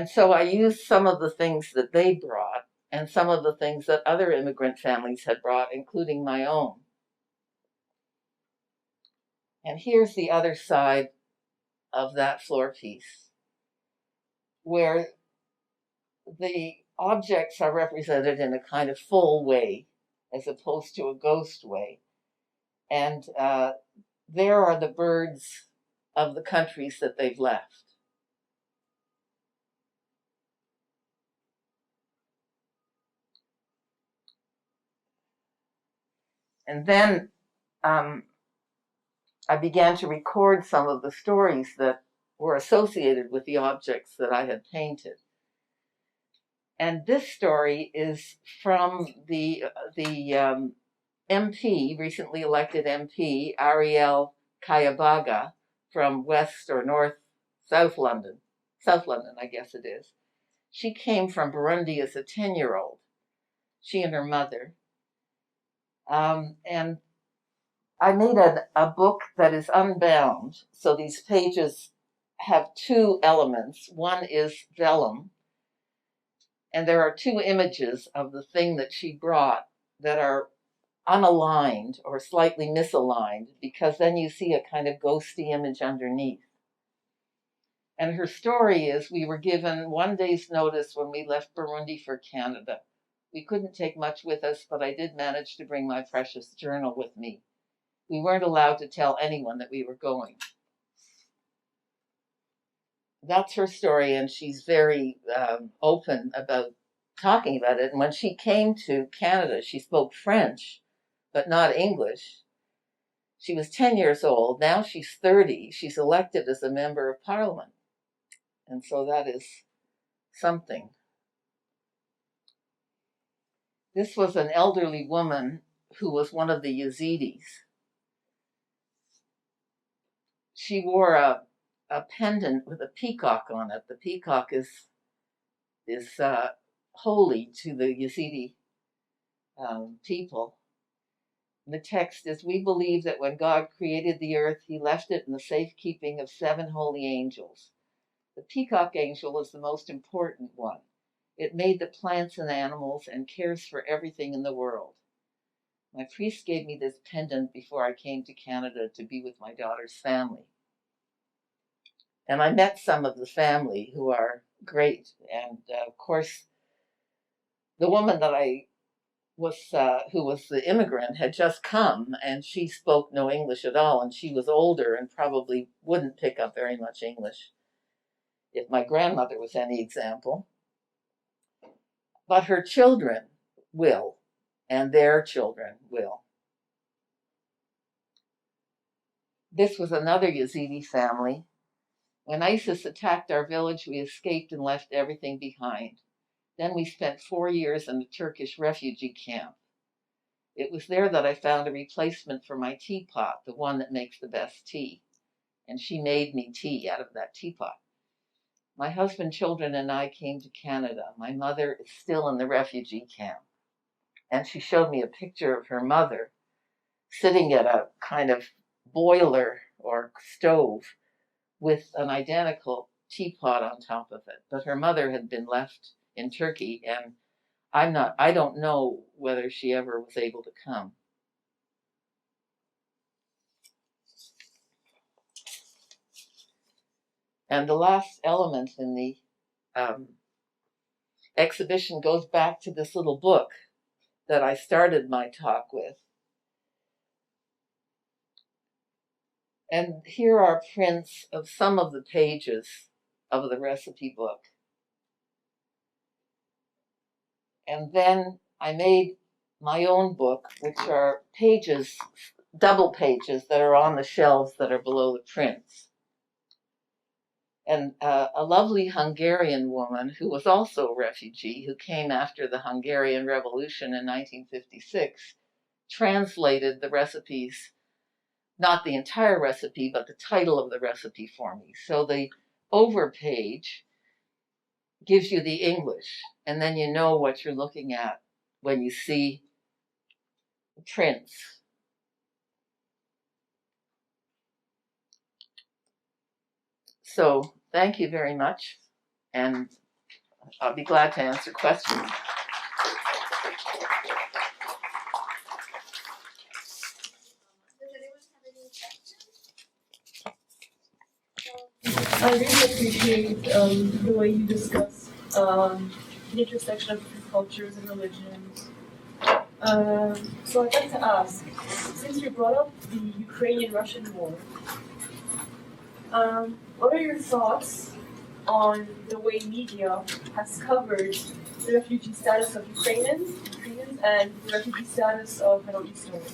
so I used some of the things that they brought and some of the things that other immigrant families had brought, including my own. And here's the other side of that floor piece, where the objects are represented in a kind of full way, as opposed to a ghost way. And there are the birds of the countries that they've left. And then I began to record some of the stories that were associated with the objects that I had painted. And this story is from the MP, recently elected MP, Ariel Kayabaga, from West or North, South London, I guess it is. She came from Burundi as a 10-year-old, she and her mother. And I made a book that is unbound. So these pages have two elements. One is vellum, and there are two images of the thing that she brought that are unaligned or slightly misaligned, because then you see a kind of ghosty image underneath. And her story is, we were given 1 day's notice when we left Burundi for Canada. We couldn't take much with us, but I did manage to bring my precious journal with me. We weren't allowed to tell anyone that we were going. That's her story, and she's very open about talking about it. And when she came to Canada, she spoke French, but not English. She was 10 years old. Now she's 30. She's elected as a member of Parliament. And so that is something. This was an elderly woman who was one of the Yazidis. She wore a pendant with a peacock on it. The peacock is holy to the Yazidi people. The text is, we believe that when God created the earth, he left it in the safekeeping of 7 holy angels. The peacock angel is the most important one. It made the plants and animals and cares for everything in the world. My priest gave me this pendant before I came to Canada to be with my daughter's family. And I met some of the family who are great. And of course, the woman that I was, who was the immigrant, had just come, and she spoke no English at all. And she was older and probably wouldn't pick up very much English if my grandmother was any example. But her children will, and their children will. This was another Yazidi family. When ISIS attacked our village, we escaped and left everything behind. Then we spent 4 years in a Turkish refugee camp. It was there that I found a replacement for my teapot, the one that makes the best tea. And she made me tea out of that teapot. My husband, children, and I came to Canada. My mother is still in the refugee camp. And she showed me a picture of her mother sitting at a kind of boiler or stove with an identical teapot on top of it. But her mother had been left in Turkey, and I don't know whether she ever was able to come. And the last element in the exhibition goes back to this little book that I started my talk with. And here are prints of some of the pages of the recipe book. And then I made my own book, which are pages, double pages that are on the shelves that are below the prints. And a lovely Hungarian woman who was also a refugee, who came after the Hungarian Revolution in 1956, translated the recipes, not the entire recipe, but the title of the recipe for me. So the over page gives you the English, and then you know what you're looking at when you see the prints. So thank you very much, and I'll be glad to answer questions.
I really appreciate the way you discuss the intersection of different cultures and religions. So I'd like to ask, since you brought up the Ukrainian-Russian war, what are your thoughts on the way media has covered the refugee status of Ukrainians and the refugee status of Middle Easterners?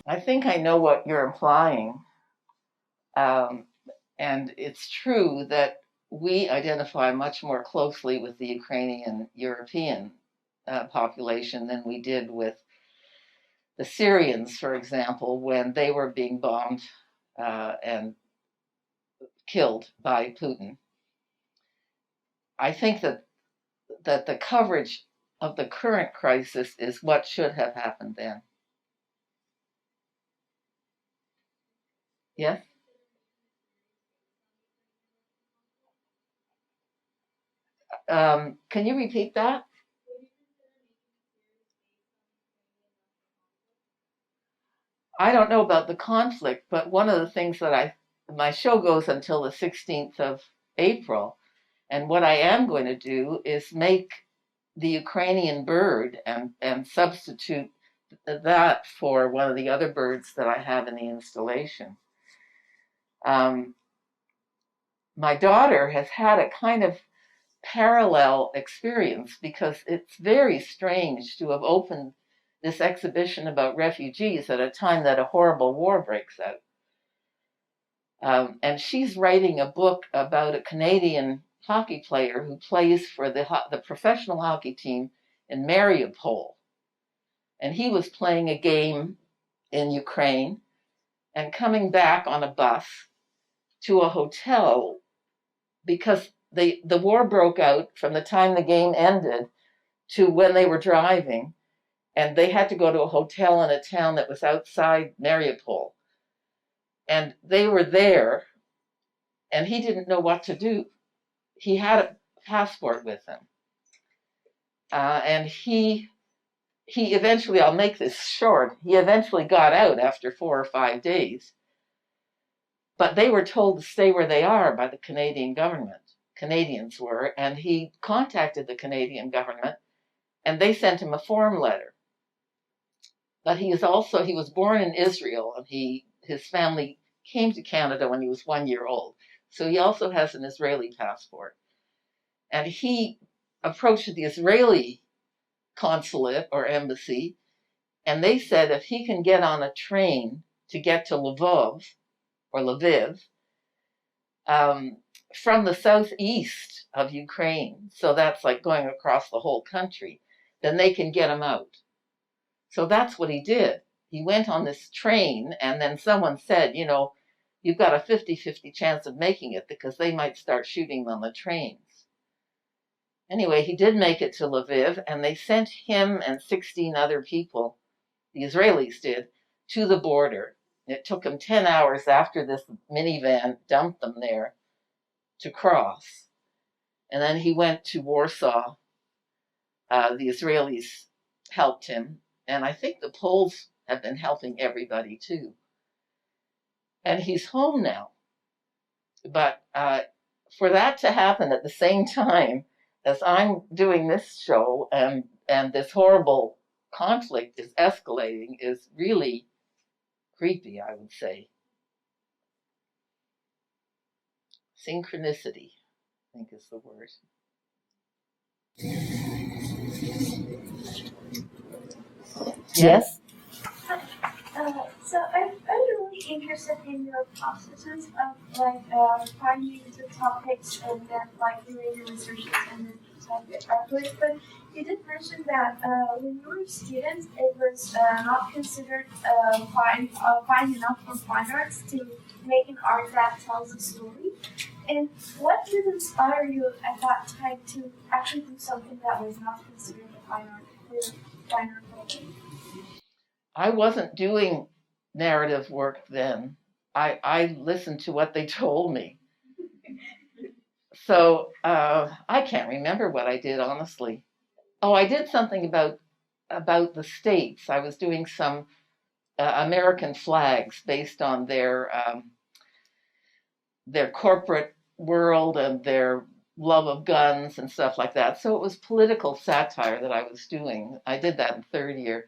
I think I know what you're implying. And it's true that we identify much more closely with the Ukrainian European population than we did with the Syrians, for example, when they were being bombed and killed by Putin. I think that the coverage of the current crisis is what should have happened then. Yes? Can you repeat that? I don't know about the conflict, but one of the things that my show goes until the 16th of April, and what I am going to do is make the Ukrainian bird and substitute that for one of the other birds that I have in the installation. My daughter has had a kind of parallel experience because it's very strange to have opened this exhibition about refugees at a time that a horrible war breaks out. And she's writing a book about a Canadian hockey player who plays for the professional hockey team in Mariupol. And he was playing a game in Ukraine and coming back on a bus to a hotel because the war broke out from the time the game ended to when they were driving, and they had to go to a hotel in a town that was outside Mariupol. And they were there, and he didn't know what to do. He had a passport with him. And he eventually, I'll make this short, he eventually got out after 4 or 5 days. But they were told to stay where they are by the Canadian government. Canadians were, and he contacted the Canadian government, and they sent him a form letter. But he was born in Israel, and his family came to Canada when he was 1 year old. So he also has an Israeli passport. And he approached the Israeli consulate or embassy, and they said if he can get on a train to get to Lvov, or Lviv, from the southeast of Ukraine, so that's like going across the whole country, then they can get him out. So that's what he did. He went on this train, and then someone said, you've got a 50-50 chance of making it because they might start shooting on the trains. Anyway, he did make it to Lviv, and they sent him and 16 other people, the Israelis did, to the border. It took them 10 hours after this minivan dumped them there to cross. And then he went to Warsaw. The Israelis helped him. And I think the Poles have been helping everybody too. And he's home now. But for that to happen at the same time as I'm doing this show and this horrible conflict is escalating is really creepy, I would say. Synchronicity, I think is the word. Yes?
So I'm really interested in your processes of finding the topics and then doing your research and then type it afterwards. But you did mention that when you were students, it was not considered fine enough for fine arts to make an art that tells a story. And what did inspire you at that time to actually do something that was not considered a fine art for fine art culture?
I wasn't doing narrative work then. I listened to what they told me. So I can't remember what I did, honestly. Oh, I did something about the states. I was doing some American flags based on their corporate world and their love of guns and stuff like that. So it was political satire that I was doing. I did that in third year.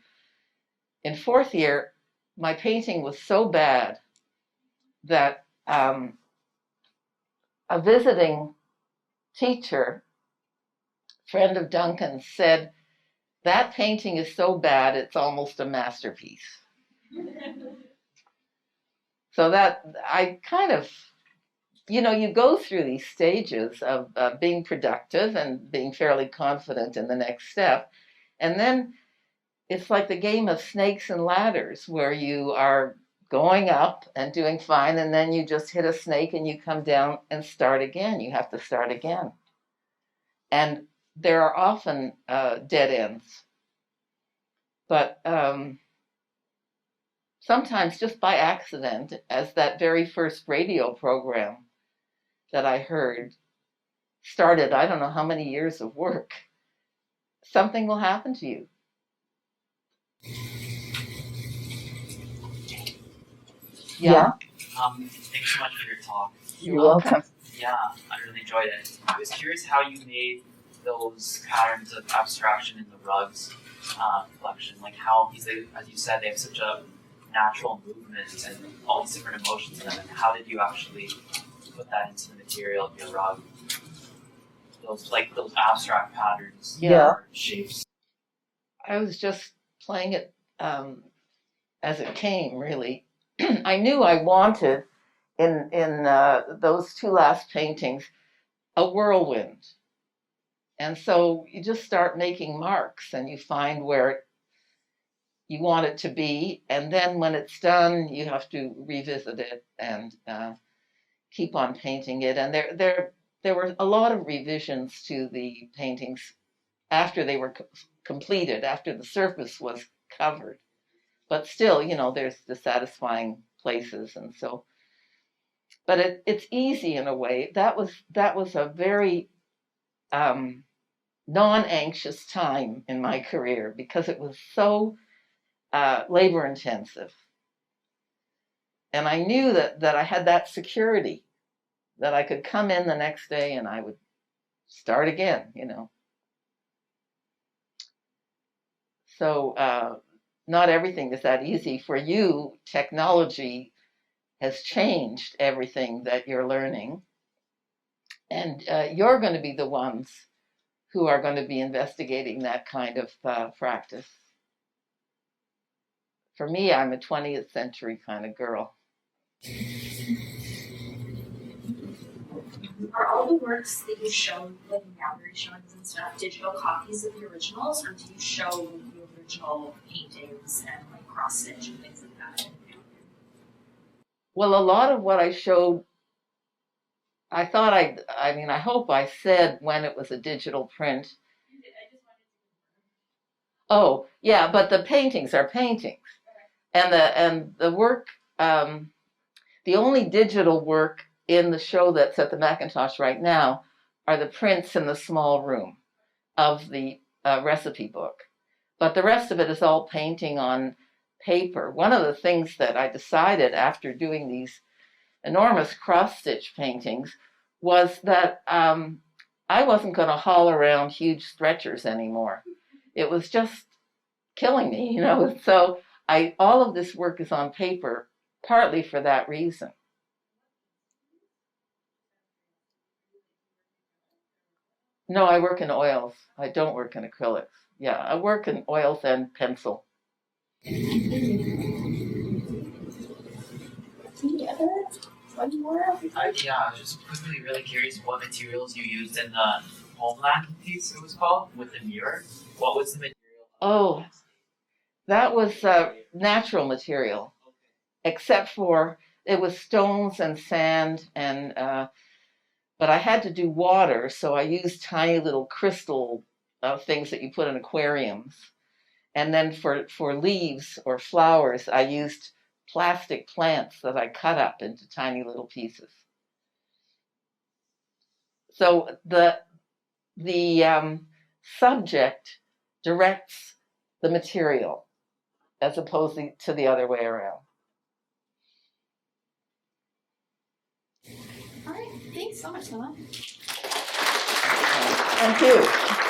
In fourth year, my painting was so bad that a visiting teacher, friend of Duncan's, said, "That painting is so bad, it's almost a masterpiece." So that I kind of, you go through these stages of being productive and being fairly confident in the next step. And then it's like the game of snakes and ladders where you are going up and doing fine, and then you just hit a snake and you come down and start again. You have to start again. And there are often dead ends. But sometimes just by accident, as that very first radio program that I heard started, I don't know how many years of work, something will happen to you. Yeah.
Thanks so much for your talk.
You're welcome.
Yeah, I really enjoyed it. I was curious how you made those patterns of abstraction in the rugs collection. Like how, as you said, they have such a natural movement and all these different emotions in them. And how did you actually put that into the material of your rug? Those abstract patterns, or shapes.
I was just playing it as it came, really. I knew I wanted in those two last paintings a whirlwind. And so you just start making marks and you find where you want it to be. And then when it's done, you have to revisit it and keep on painting it. And there were a lot of revisions to the paintings after they were completed, after the surface was covered. But still, there's dissatisfying places, and so. But it's easy in a way. That was a very non-anxious time in my career because it was so labor intensive, and I knew that I had that security that I could come in the next day and I would start again. So. Not everything is that easy. For you, technology has changed everything that you're learning. And you're going to be the ones who are going to be investigating that kind of practice. For me, I'm a 20th century kind of girl.
Are all the works that you show, like in gallery showings and stuff, digital copies of the originals, or do you show the original paintings and cross stitch and things like that?
Well, a lot of what I showed, I thought I hope I said when it was a digital print. Oh, yeah, but the paintings are paintings. And the work, the only digital work in the show that's at the McIntosh right now are the prints in the small room of the recipe book. But the rest of it is all painting on paper. One of the things that I decided after doing these enormous cross-stitch paintings was that I wasn't going to haul around huge stretchers anymore. It was just killing me, So all of this work is on paper, partly for that reason. No, I work in oils. I don't work in acrylics. Yeah, I work in oils and pencil.
One more?
Yeah, I was just quickly really curious what materials you used in the Homeland piece, it was called, with the mirror. What was the material?
Oh, that was natural material, except for it was stones and sand, and but I had to do water, so I used tiny little crystal things that you put in aquariums. And then for leaves or flowers, I used plastic plants that I cut up into tiny little pieces. So the subject directs the material as opposed to the other way around.
All right, thanks so much, Thelma.
Thank you.